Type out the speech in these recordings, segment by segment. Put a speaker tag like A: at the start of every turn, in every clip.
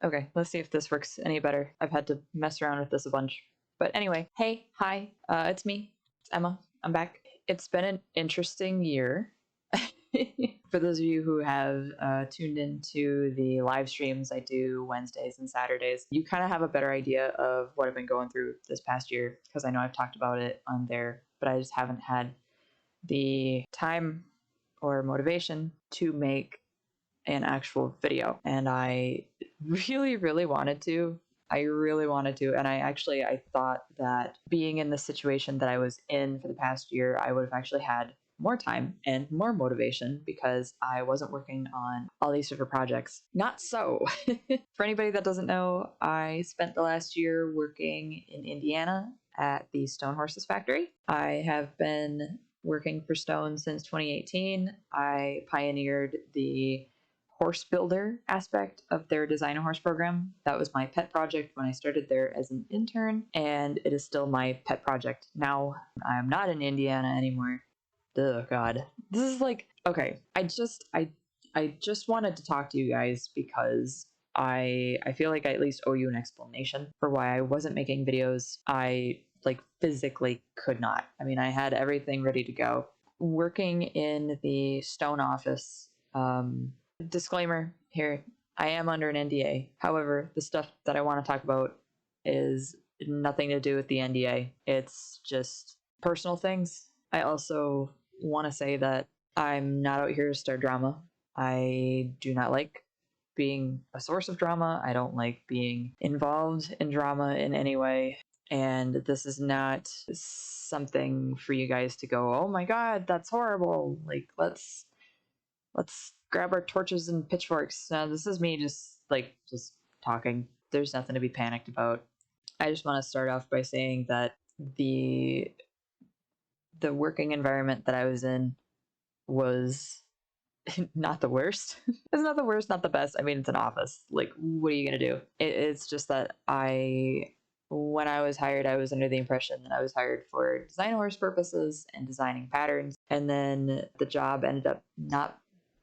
A: Okay, let's see if this works any better. I've had to mess around with this a bunch. But anyway, hey, hi, it's me. It's Emma. I'm back. It's been an interesting year. For those of you who have tuned into the live streams I do Wednesdays and Saturdays, you kind of have a better idea of what I've been going through this past year, because I know I've talked about it on there, but I just haven't had the time or motivation to make an actual video. And I really wanted to. I really wanted to. And I thought that being in the situation that I was in for the past year, I would have actually had more time and more motivation because I wasn't working on all these different projects. Not so. For anybody that doesn't know, I spent the last year working in Indiana at the Stone Horses factory. I have been working for Stone since 2018. I pioneered the horse builder aspect of their Design a Horse program. That was my pet project when I started there as an intern, and it is still my pet project now. I'm not in Indiana anymore. Oh God, this is like, okay. I just wanted to talk to you guys because I feel like I at least owe you an explanation for why I wasn't making videos. I like physically could not. I mean, I had everything ready to go. Working in the Stone office, disclaimer here, I am under an NDA. However, the stuff that I want to talk about is nothing to do with the NDA. It's just personal things. I also want to say that I'm not out here to start drama. I do not like being a source of drama. I don't like being involved in drama in any way. And this is not something for you guys to go, oh my God, that's horrible. Like, let's grab our torches and pitchforks. No, this is me just talking. There's nothing to be panicked about. I just want to start off by saying that the working environment that I was in was not the worst. It's not the worst, not the best. I mean, it's an office. Like, what are you going to do? It's just that when I was hired, I was under the impression that I was hired for Design a Horse purposes and designing patterns. And then the job ended up not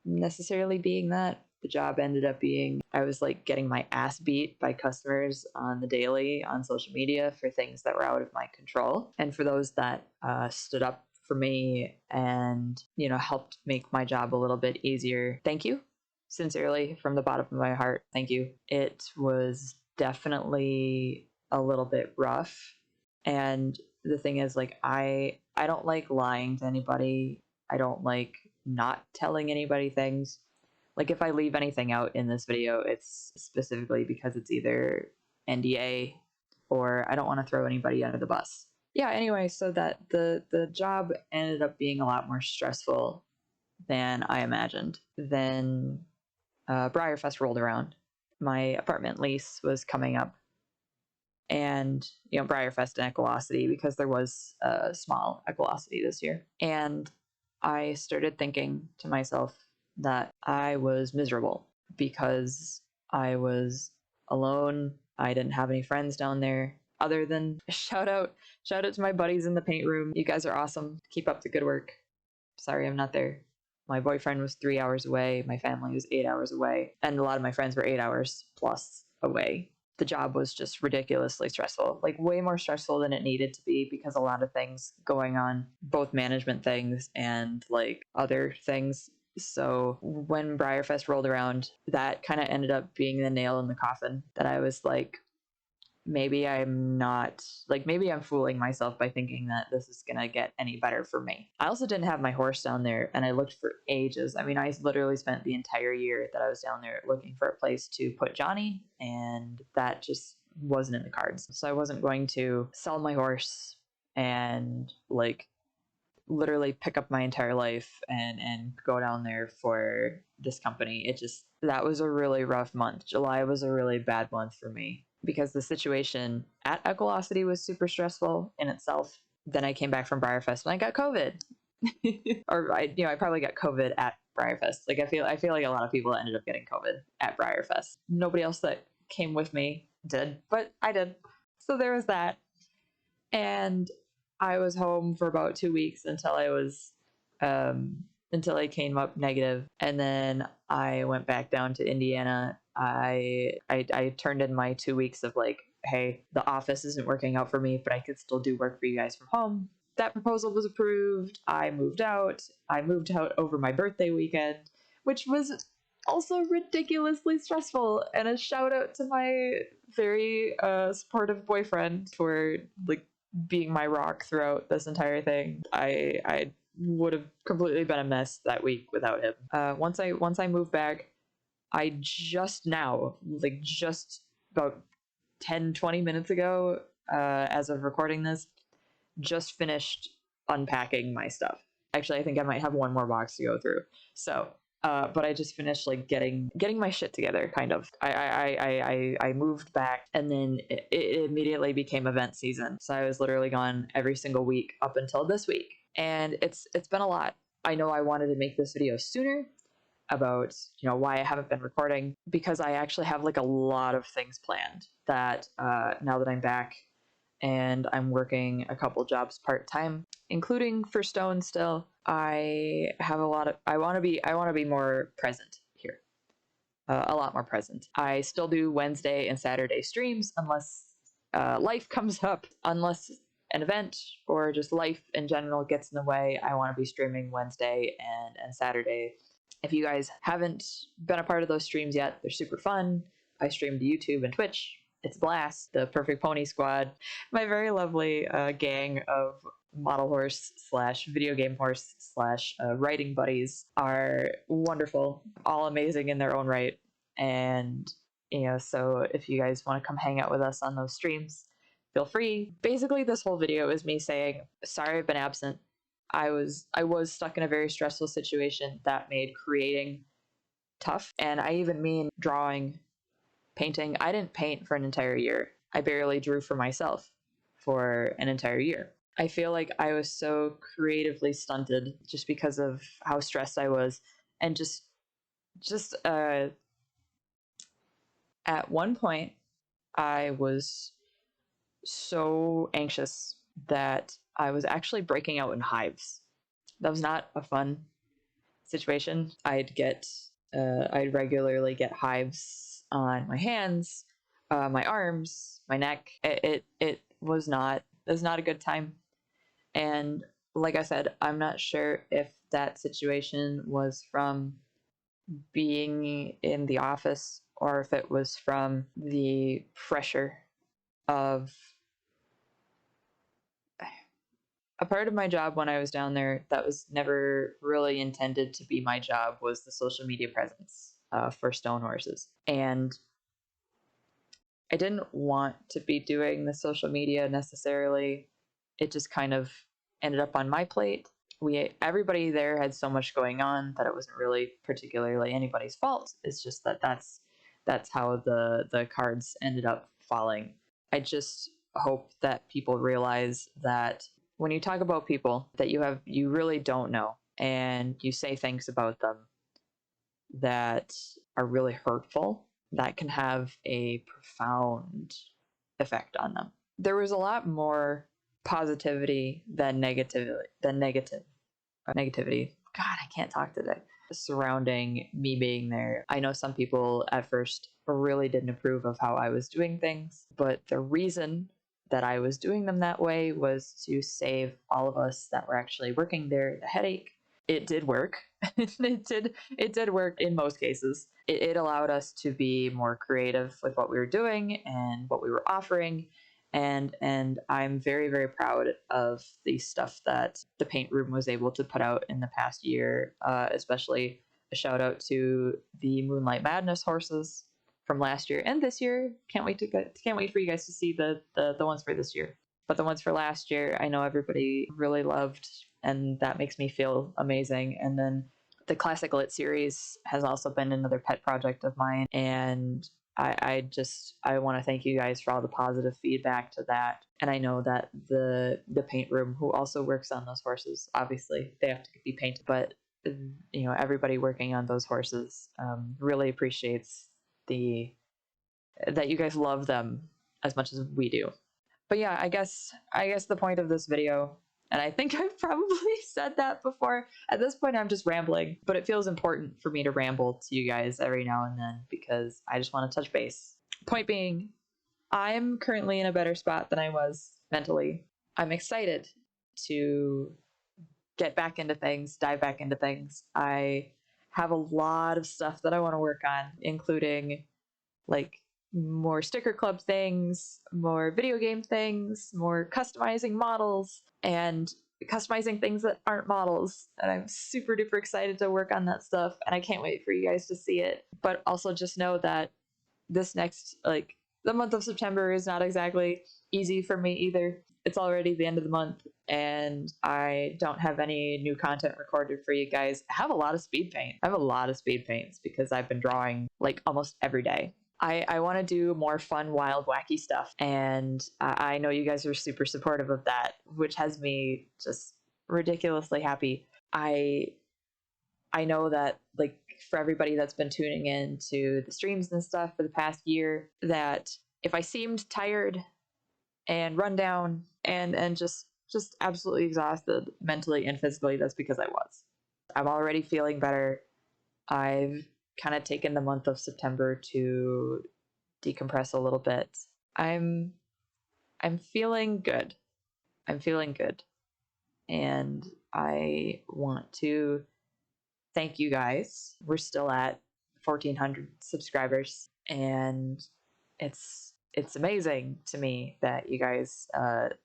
A: necessarily being that. The job ended up being, I was like getting my ass beat by customers on the daily on social media for things that were out of my control. And for those that stood up for me and, helped make my job a little bit easier, thank you. Sincerely, from the bottom of my heart, thank you. It was definitely a little bit rough. And the thing is, like, I don't like lying to anybody. I don't like not telling anybody things. Like, if I leave anything out in this video, it's specifically because it's either NDA or I don't want to throw anybody under the bus. Yeah, anyway, so that the job ended up being a lot more stressful than I imagined. Then Briarfest rolled around. My apartment lease was coming up. And, Briarfest and Echolocity, because there was a small Echolocity this year. And I started thinking to myself that I was miserable because I was alone. I didn't have any friends down there other than shout out to my buddies in the paint room. You guys are awesome. Keep up the good work. Sorry I'm not there. My boyfriend was 3 hours away. My family was 8 hours away. And a lot of my friends were 8 hours plus away. The job was just ridiculously stressful, like way more stressful than it needed to be because a lot of things going on, both management things and like other things. So when Briarfest rolled around, that kind of ended up being the nail in the coffin that I was like, maybe I'm fooling myself by thinking that this is going to get any better for me. I also didn't have my horse down there and I looked for ages. I mean, I literally spent the entire year that I was down there looking for a place to put Johnny, and that just wasn't in the cards. So I wasn't going to sell my horse and like literally pick up my entire life and go down there for this company. That was a really rough month. July was a really bad month for me because the situation at Echolocity was super stressful in itself. Then I came back from Briarfest and I got COVID. Or I probably got COVID at Briarfest. Like I feel like a lot of people ended up getting COVID at Briarfest. Nobody else that came with me did, but I did. So there was that. And I was home for about 2 weeks until I came up negative. And then I went back down to Indiana I turned in my 2 weeks of like, hey, the office isn't working out for me, but I could still do work for you guys from home. That proposal was approved. I moved out. I moved out over my birthday weekend, which was also ridiculously stressful. And a shout out to my very supportive boyfriend for like being my rock throughout this entire thing. I would have completely been a mess that week without him. Once I moved back, I just now, like just about 10-20 minutes ago, as of recording this, just finished unpacking my stuff. Actually, I think I might have one more box to go through. So, but I just finished like getting my shit together, kind of. I moved back, and then it immediately became event season. So I was literally gone every single week up until this week, and it's been a lot. I know I wanted to make this video sooner about why I haven't been recording, because I actually have like a lot of things planned that now that I'm back and I'm working a couple jobs part-time, including for Stone still. I have a lot of I want to be more present here. A lot more present. I still do Wednesday and Saturday streams unless life comes up, unless an event or just life in general gets in the way. I want to be streaming Wednesday and Saturday. If you guys haven't been a part of those streams yet, they're super fun. I stream to YouTube and Twitch. It's a blast. The Perfect Pony Squad, my very lovely gang of model horse / video game horse / writing buddies, are wonderful, all amazing in their own right. And so if you guys want to come hang out with us on those streams, feel free. Basically, this whole video is me saying sorry I've been absent. I was stuck in a very stressful situation that made creating tough. And I even mean drawing, painting. I didn't paint for an entire year. I barely drew for myself for an entire year. I feel like I was so creatively stunted just because of how stressed I was. And just at one point, I was so anxious that I was actually breaking out in hives. That was not a fun situation. I'd regularly get hives on my hands, my arms, my neck. It was not a good time. And like I said, I'm not sure if that situation was from being in the office or if it was from the pressure of a part of my job when I was down there that was never really intended to be my job was the social media presence for Stone Horses. And I didn't want to be doing the social media necessarily. It just kind of ended up on my plate. Everybody there had so much going on that it wasn't really particularly anybody's fault. It's just that's how the cards ended up falling. I just hope that people realize that when you talk about people that you really don't know, and you say things about them that are really hurtful, that can have a profound effect on them. There was a lot more positivity than negativity. God, I can't talk today. Surrounding me being there. I know some people at first really didn't approve of how I was doing things, but the reason that I was doing them that way was to save all of us that were actually working there the headache. It did work. It did work in most cases. It allowed us to be more creative with what we were doing and what we were offering. And I'm very, very proud of the stuff that the paint room was able to put out in the past year, especially a shout out to the Moonlight Madness horses from last year and this year. Can't wait for you guys to see the ones for this year. But the ones for last year, I know everybody really loved, and that makes me feel amazing. And then the Classic Lit series has also been another pet project of mine, and I want to thank you guys for all the positive feedback to that. And I know that the paint room, who also works on those horses, obviously they have to be painted, but everybody working on those horses really appreciates that you guys love them as much as we do. But yeah, I guess the point of this video And I think I've probably said that before. At this point, I'm just rambling, but it feels important for me to ramble to you guys every now and then because I just want to touch base. Point being, I'm currently in a better spot than I was mentally. I'm excited to get back into things, dive back into things. I have a lot of stuff that I want to work on, including like more sticker club things, more video game things, more customizing models, and customizing things that aren't models. And I'm super duper excited to work on that stuff. And I can't wait for you guys to see it. But also just know that this next, like, the month of September is not exactly easy for me either. It's already the end of the month and I don't have any new content recorded for you guys. I have a lot of speed paint. I have a lot of speed paints because I've been drawing like almost every day. I want to do more fun, wild, wacky stuff. And I know you guys are super supportive of that, which has me just ridiculously happy. I know that, like, for everybody that's been tuning in to the streams and stuff for the past year, that if I seemed tired and run down and just absolutely exhausted mentally and physically, that's because I was. I'm already feeling better. I've kind of taken the month of September to decompress a little bit. I'm feeling good. I'm feeling good. And I want to thank you guys. We're still at 1,400 subscribers, and it's amazing to me that you guys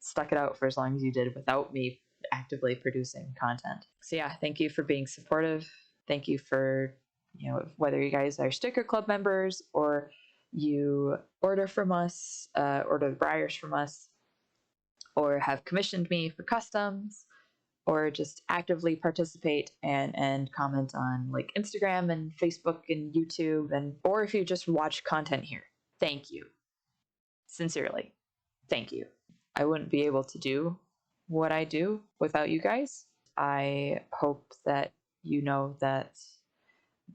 A: stuck it out for as long as you did without me actively producing content. So yeah, thank you for being supportive. Thank you for, you know, whether you guys are sticker club members or you order from us, order the Briars from us, or have commissioned me for customs, or just actively participate and comment on like Instagram and Facebook and YouTube, and or if you just watch content here. Thank you. Sincerely. Thank you. I wouldn't be able to do what I do without you guys. I hope that you know that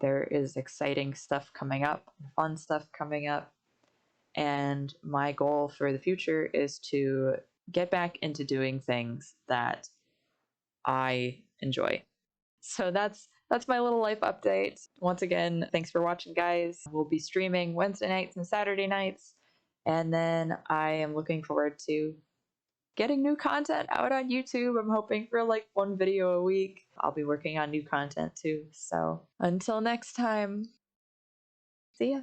A: there is exciting stuff coming up, fun stuff coming up, and my goal for the future is to get back into doing things that I enjoy. So that's my little life update. Once again, thanks for watching, guys. We'll be streaming Wednesday nights and Saturday nights, and then I am looking forward to getting new content out on YouTube. I'm hoping for like one video a week. I'll be working on new content too. So until next time, see ya.